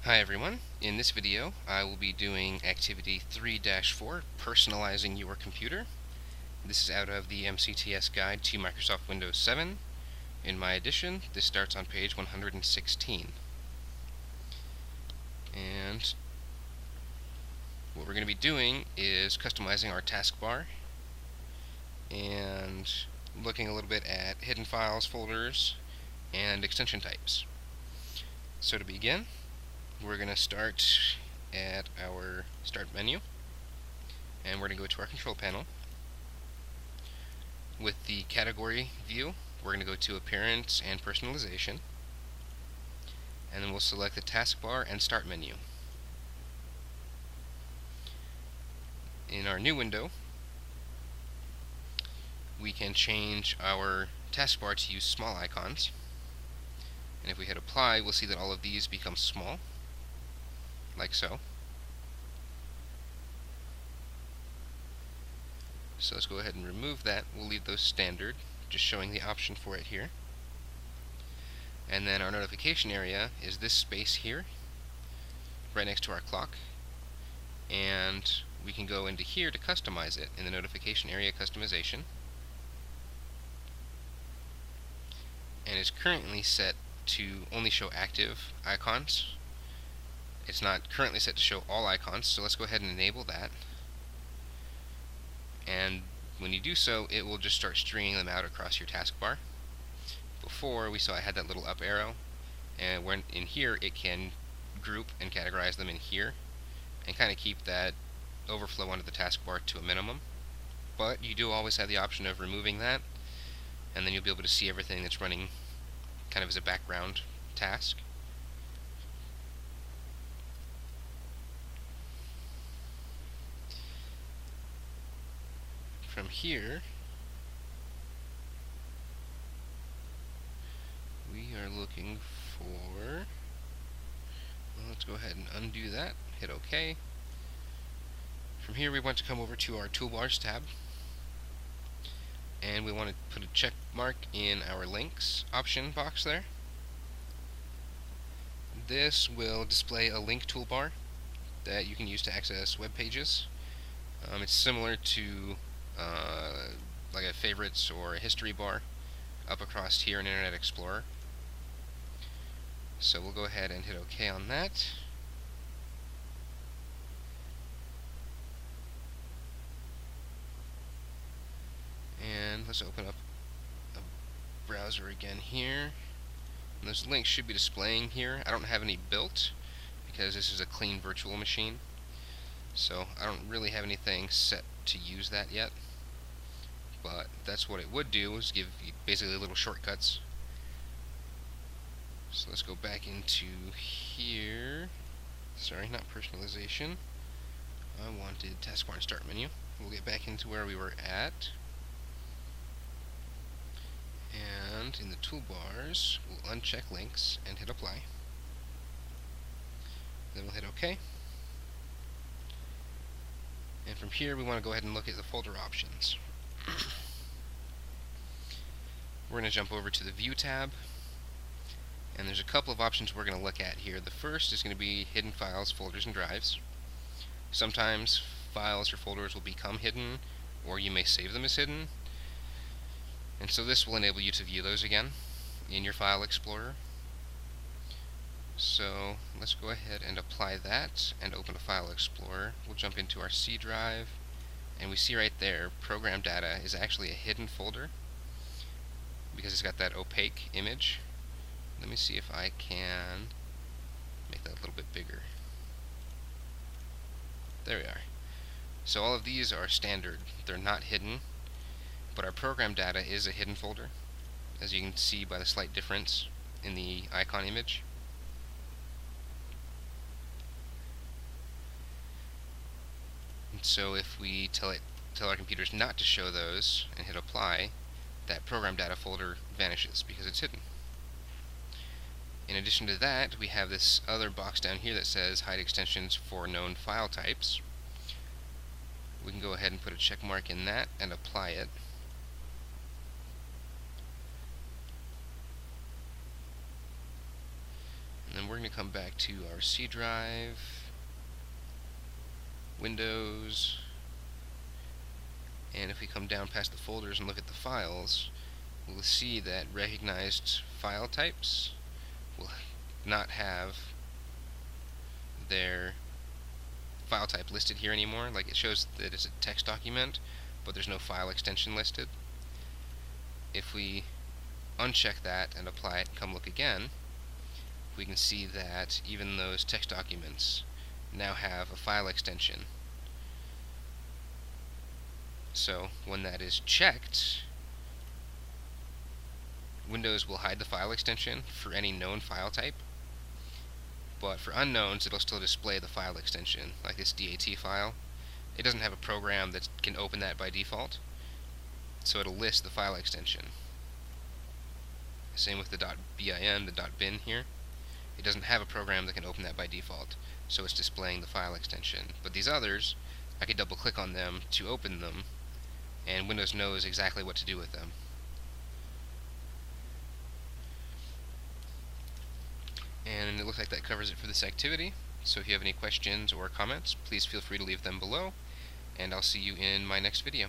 Hi everyone. In this video I will be doing activity 3-4, Personalizing Your Computer. This is out of the MCTS Guide to Microsoft Windows 7. In my edition, this starts on page 116. And what we're going to be doing is customizing our taskbar and looking a little bit at hidden files, folders, and extension types. So to begin, we're going to start at our Start menu, and we're going to go to our Control Panel. With the Category view, we're going to go to Appearance and Personalization, and then we'll select the Taskbar and Start menu. In our new window, we can change our taskbar to use small icons, and if we hit Apply, we'll see that all of these become small, like so. So let's go ahead and remove that. We'll leave those standard, just showing the option for it here. And then our notification area is this space here, right next to our clock. And we can go into here to customize it in the notification area customization. And it's currently set to only show active icons. It's not currently set to show all icons, so let's go ahead and enable that. And when you do so, it will just start stringing them out across your taskbar. Before, we saw I had that little up arrow, and when in here it can group and categorize them in here and kind of keep that overflow onto the taskbar to a minimum. But you do always have the option of removing that, and then you'll be able to see everything that's running kind of as a background task. From here, we are looking for, well, let's go ahead and undo that, hit OK. From here we want to come over to our Toolbars tab, and we want to put a check mark in our links option box there. This will display a link toolbar that you can use to access web pages. It's similar to like a favorites or a history bar up across here in Internet Explorer. So we'll go ahead and hit OK on that. And let's open up a browser again here. And those links should be displaying here. I don't have any built because this is a clean virtual machine, so I don't really have anything set to use that yet. But that's what it would do, is give you basically little shortcuts. So let's go back into here. Sorry, not personalization. I wanted taskbar and start menu. We'll get back into where we were at. And in the toolbars, we'll uncheck links and hit apply. Then we'll hit OK. And from here, we want to go ahead and look at the folder options. We're going to jump over to the View tab, and there's a couple of options we're going to look at here. The first is going to be hidden files, folders, and drives. Sometimes files or folders will become hidden, or you may save them as hidden, and so this will enable you to view those again in your File Explorer. So let's go ahead and apply that and open a File Explorer. We'll jump into our C drive, and we see right there program data is actually a hidden folder because it's got that opaque image. Let me see if I can make that a little bit bigger. There we are. So all of these are standard. They're not hidden, but our program data is a hidden folder, as you can see by the slight difference in the icon image. And so if we tell our computers not to show those and hit apply, that program data folder vanishes because it's hidden. In addition to that, we have this other box down here that says hide extensions for known file types. We can go ahead and put a check mark in that and apply it. And then we're we're going to come back to our C drive, Windows, and if we come down past the folders and look at the files, we'll see that recognized file types will not have their file type listed here anymore. Like, it shows that it's a text document, but there's no file extension listed. If we uncheck that and apply it and come look again, we can see that even those text documents now have a file extension. So when that is checked, Windows will hide the file extension for any known file type, but for unknowns it'll still display the file extension, like this DAT file. It doesn't have a program that can open that by default, so it'll list the file extension. Same with the .bin, the .bin here. It doesn't have a program that can open that by default, so it's displaying the file extension. But these others, I could double click on them to open them, and Windows knows exactly what to do with them. And it looks like that covers it for this activity. So if you have any questions or comments, please feel free to leave them below, and I'll see you in my next video.